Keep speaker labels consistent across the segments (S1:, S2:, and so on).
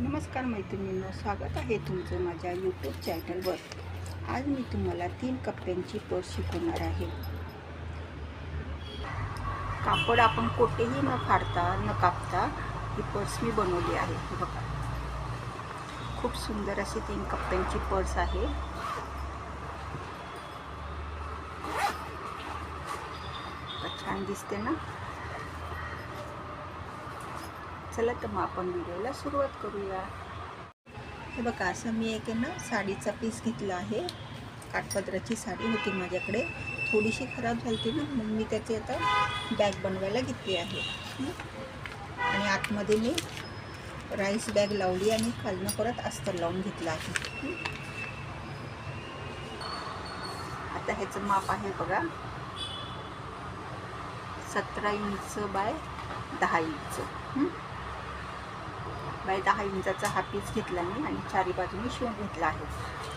S1: नमस्कार मैत्रिणींनो, स्वागत आहे तुमचं माझ्या यूट्यूब चॅनलवर। आज मी तुम्हाला 3 कप्प्यांची पर्स शिकवणार आहे। कापड आपण कोठेही न फाडता न कापता ही पर्स मी बनवली आहे। हे बघा, खूप सुंदर अशी 3 कप्प्यांची पर्स आहे। छान दिसते ना। चला तर मग आपण व्हिडिओला सुरुवात करूया। हे बघा, असं मी एक ना साडीचा पीस घेतला आहे। काठपदराची साडी होती माझ्याकडे, थोडीशी खराब झाली ना, मग मी त्याची आता बॅग बनवायला घेतली आहे। आणि आतमध्ये मी राईस बॅग लावली आणि खालनं परत अस्तर लावून घेतला आहे। आता ह्याचं माप आहे बघा, 17 इंच बाय 10 इंच बाय 10 इंचाचा हा पीस घेतला मी आणि चारी बाजूनी शिवून घेतला आहे।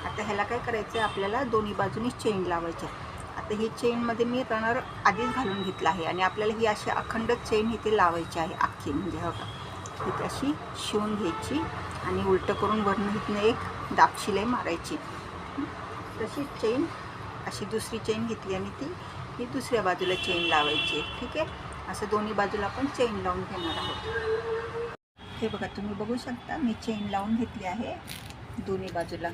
S1: आता ह्याला काय करायचं आहे, आपल्याला दोन्ही बाजूनी चेन लावायची। आता ही चेनमध्ये मी रनर आधीच घालून घेतला आहे आणि आपल्याला ही अशी अखंड चेन इथे लावायची आहे, अख्खी म्हणजे बघा इथे अशी शिवून घ्यायची आणि उलटं करून वरून इथनं एक दाब शिलाई मारायची। तशीच चेन अशी दुसरी चेन घेतली आणि ही दुसऱ्या बाजूला चेन लावायची। ठीक आहे, असं दोन्ही बाजूला आपण चेन लावून घेणार आहोत। हे बघा, तुम्ही बघू शकता मी चेन लावून घेतली आहे दोन्ही बाजूला।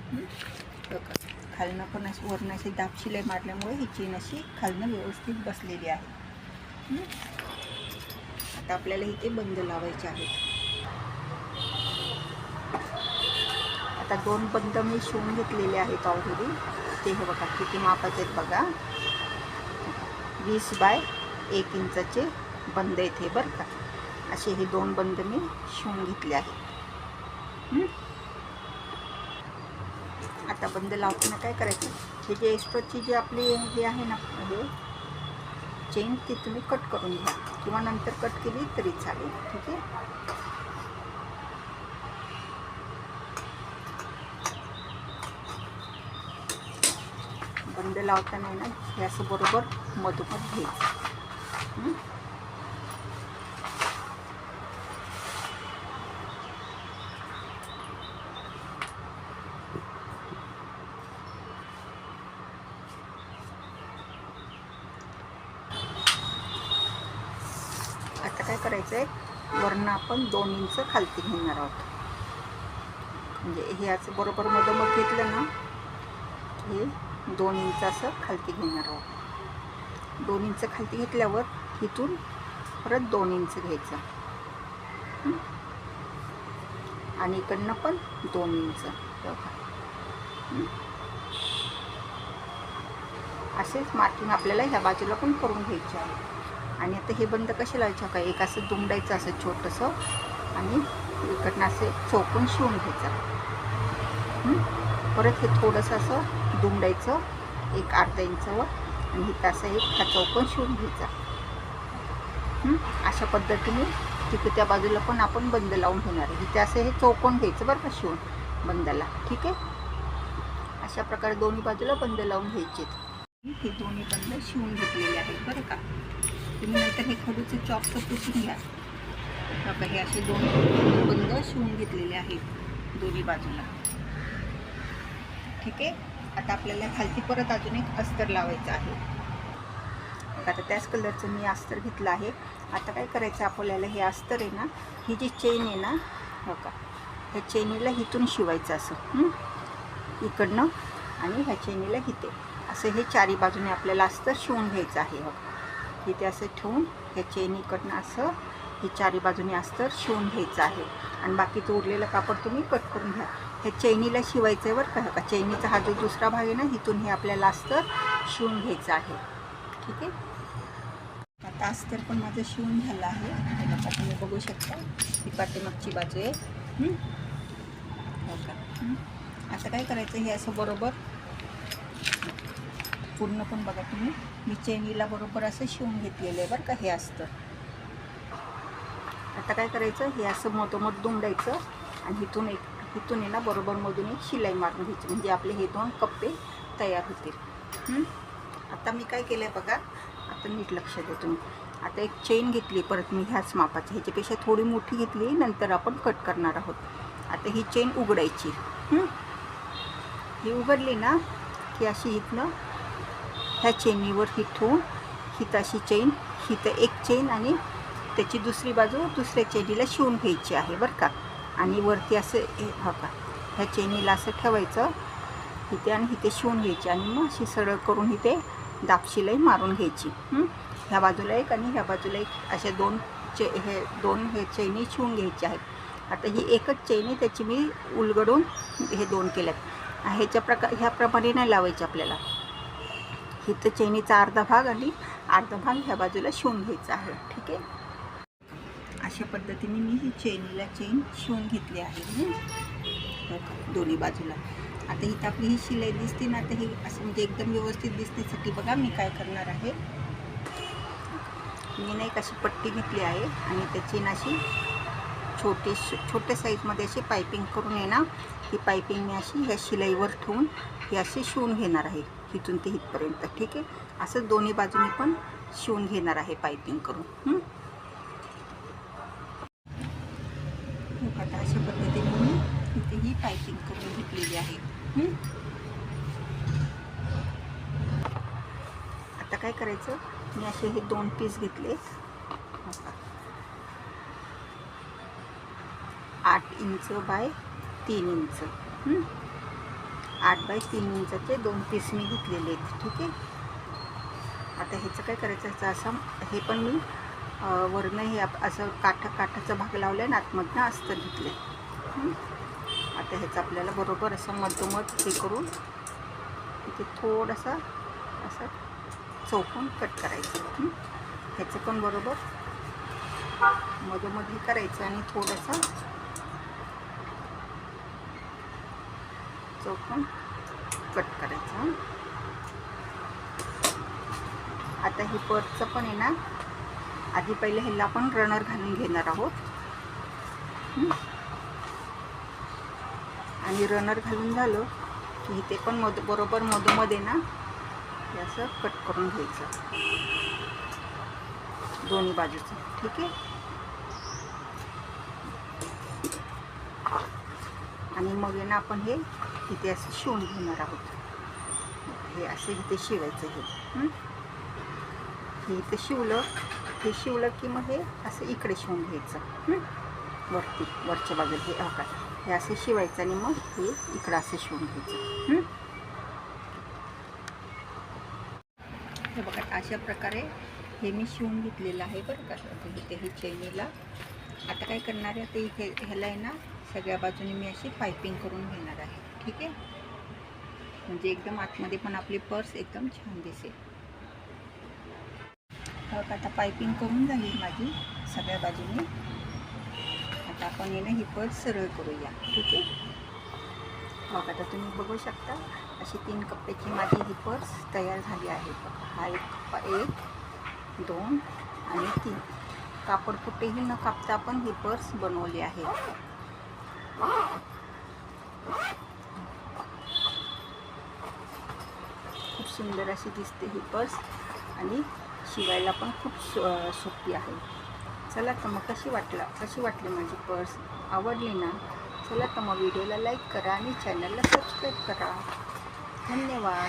S1: बघा, खालनं पण अशी वरून अशी दाब शिलाई मारल्यामुळे ही चेन अशी खालनं व्यवस्थित बसलेली आहे। आता आपल्याला इथे बंद लावायचे आहेत। आता 2 बंद मी शिवून घेतलेले आहेत ऑलरेडी। ते हे बघा किती मापाचे आहेत बघा, 20 बाय 1 इंचाचे बंद आहेत हे बरं का। असे हे 2 बंद मी शिवून घेतले आहेत। आता बंद लावताना काय करायचं, हे जे एक्स्ट्राची जी आपली हे आहे ना हे चेन, ती तुम्ही कट करून घ्या किंवा नंतर कट केली तरी चालेल। ठीक आहे, बंद लावताना ना हे असं बरोबर मधोमध घ्यायचं। आता काय करायचं आहे, वरनं आपण 2 इंच खालती घेणार आहोत। म्हणजे हे असं बरोबर मधोमध घेतलं ना, हे 2 इंच असं खालती घेणार आहोत। 2 इंच खालती घेतल्यावर इथून परत 2 इंच घ्यायचं आणि इकडनं पण 2 इंच। असेच मार्किंग आपल्याला ह्या बाजूला पण करून घ्यायचे आहे। आणि आता हे बंद कसे लावायचे का, एक असं दुमडायचं असं छोटंसं आणि इकडनं असं चौकोन शिवून घ्यायचं। परत हे थोडंसं असं दुमडायचं एक अर्धा इंचवर आणि इथं असं एक हा चौकोन शिवून घ्यायचा। अशा पद्धतीने तिथे त्या बाजूला पण आपण बंद लावून घेणार आहे। इथे असं हे चौकोन घ्यायचं बरं का शिवून बंदाला। ठीक आहे, अशा प्रकारे दोन्ही बाजूला बंद लावून घ्यायचे। हे दोन्ही बंद शिवून घेतलेले आहेत बरं का। तुम्ही नंतर हे खडूचे चॉपचं पुसून घ्या। बघा, हे असे 2 बंद शिवून घेतलेले आहेत दोन्ही बाजूला। ठीक आहे, आता आपल्याला खालती परत अजून एक अस्तर लावायचं आहे। आता त्याच कलरचं मी अस्तर घेतलं आहे। आता काय करायचं, आपल्याला हे अस्तर आहे ना, ही जी चेन आहे ना बघा, ह्या चेनीला इथून शिवायचं असं इकडनं आणि ह्या चेनीला इथे असं हे चारी बाजूने आपल्याला अस्तर शिवून घ्यायचं आहे। बघा, इथे असं ठेवून ह्या चेनीकडनं असं हे चारी बाजूने अस्तर शिवून घ्यायचं आहे आणि बाकीचं उरलेलं कापड तुम्ही कट करून घ्या। ह्या चैनीला शिवायचं आहे बरं का। चैनीचा हा जो दुसरा भाग आहे ना, इथून हे आपल्याला अस्तर शिवून घ्यायचं आहे। ठीक आहे, आता अस्तर पण माझं शिवून झालं आहे। आता तुम्ही बघू शकता ही पाठीमागची बाजू आहे। हो का। आता काय करायचं, हे असं बरोबर पूर्ण पण बघा तुम्ही, मी चैनीला बरोबर असं शिवून घेतलेलं आहे बरं का हे अस्तर। आता काय करायचं, हे असं मधोमध दुमडायचं आणि इथून आहे ना बरोबर मधून एक शिलाई मारून घ्यायची, म्हणजे आपले हे 2 कप्पे तयार होतील। आता मी काय केलं आहे बघा, आता नीट लक्ष द्या तुम्ही। आता एक चेन घेतली परत मी ह्याच मापाची, ह्याच्यापेक्षा थोडी मोठी घेतली, नंतर आपण कट करणार आहोत। आता ही चेन उघडायची. ही उघडली ना की अशी इथनं ह्या चेनीवर ही ठेवून हिथं अशी चेन, हिथं एक चेन आणि त्याची दुसरी बाजू दुसऱ्या चेनीला शिवून घ्यायची आहे बरं का. आणि वरती असं हो का ह्या चेनीला असं ठेवायचं इथे आणि इथे शिवून घ्यायची आणि मग अशी सरळ करून इथे दाबशिलाई मारून घ्यायची. ह्या बाजूला एक आणि ह्या बाजूला एक अशा दोन चेनी शिवून घ्यायच्या आहेत. आता ही एकच चेन आहे त्याची मी उलगडून हे दोन केल्यात. ह्याप्रमाणे नाही लावायचे आपल्याला. इथं चेनीचा अर्धा भाग आणि अर्धा भाग ह्या बाजूला शिवून घ्यायचा आहे. ठीक आहे. अशा पद्धतीने मी ही चेन शिवून घेतली आहे दोन्ही बाजूला. आता इथं आपली ही शिलाई दिसते ना, आता ही असं म्हणजे एकदम व्यवस्थित दिसण्यासाठी बघा मी काय करणार आहे. मी नाही अशी पट्टी घेतली आहे आणि त्याची ना अशी छोट्या साईजमध्ये अशी पायपिंग करून आहे ना, ही पायपिंग मी अशी ह्या शिलाईवर ठेवून ही अशी शिवून घेणार आहे इथून ते इथपर्यंत. ठीक आहे. असं दोन्ही बाजूनी पण शिवून घेणार आहे पायपिंग करून. आता अशा पद्धतीने मी इथे ही पायपिंग करून घेतलेली आहे. आता काय करायचं, मी असे हे 2 पीस घेतले 8 इंच बाय 3 इंच. 8 बाय 3 इंचाचे 2 पीस मी घेतलेले आहेत. ठीक आहे. आता ह्याचं काय करायचं, असं हे पण मी वरनं हे असं काठाचा भाग लावला आहे ना, आतमधनं अस्तर घेतले. आता ह्याचं आपल्याला बरोबर असं मधोमध हे करून इथे थोडंसं असं चौकोन कट करायचं. ह्याचं पण बरोबर मधोमध हे करायचं आणि थोडंसं चौकोन कट करायचं. आता ही पर्सचं पण आहे ना, आधी पहिले ह्याला आपण रनर घालून घेणार आहोत आणि रनर घालून झालं की इथे पण बरोबर मधोमध आहे ना हे असं कट करून घ्यायचं दोन्ही बाजूचं. ठीक आहे. आणि मग आहे ना आपण हे इथे असं शिवून घेणार आहोत. हे असं इथे शिवायचं. हे इथे शिवलं की मग हे असं इकडे शिवून घ्यायचं वरच्या बाजूला. हे का हे असं शिवायचं आणि मग हे इकडं असं शिवून घ्यायचं. हे बघा अशा प्रकारे हे मी शिवून घेतलेलं आहे बरं का. इथे ही चेनीला आता काय करणार आहे, ते इथे ह्याला आहे ना सगळ्या बाजूने मी अशी पायपिंग करून घेणार आहे. ठीक आहे. म्हणजे एकदम आतमध्ये पण आपली पर्स एकदम छान दिसेल. आता पायपिंग करून झाली माझी सगळ्या बाजूने. आता आपण आहे ना ही पर्स सरळ करूया. ठीक आहे. मग आता तुम्ही बघू शकता अशी 3 कप्प्याची माझी ही पर्स तयार झाली आहे. हा एक कप्पा, 1 2 आणि 3. कापड कुठेही न कापता आपण ही पर्स बनवली आहे. खूप सुंदर अशी दिसते ही पर्स आणि शिवायला पण खूप सोपी आहे. चला तर मग कशी वाटली माझी पर्स? आवडली ना? चला तर मग व्हिडिओला लाईक करा आणि चॅनलला सबस्क्राईब करा. धन्यवाद.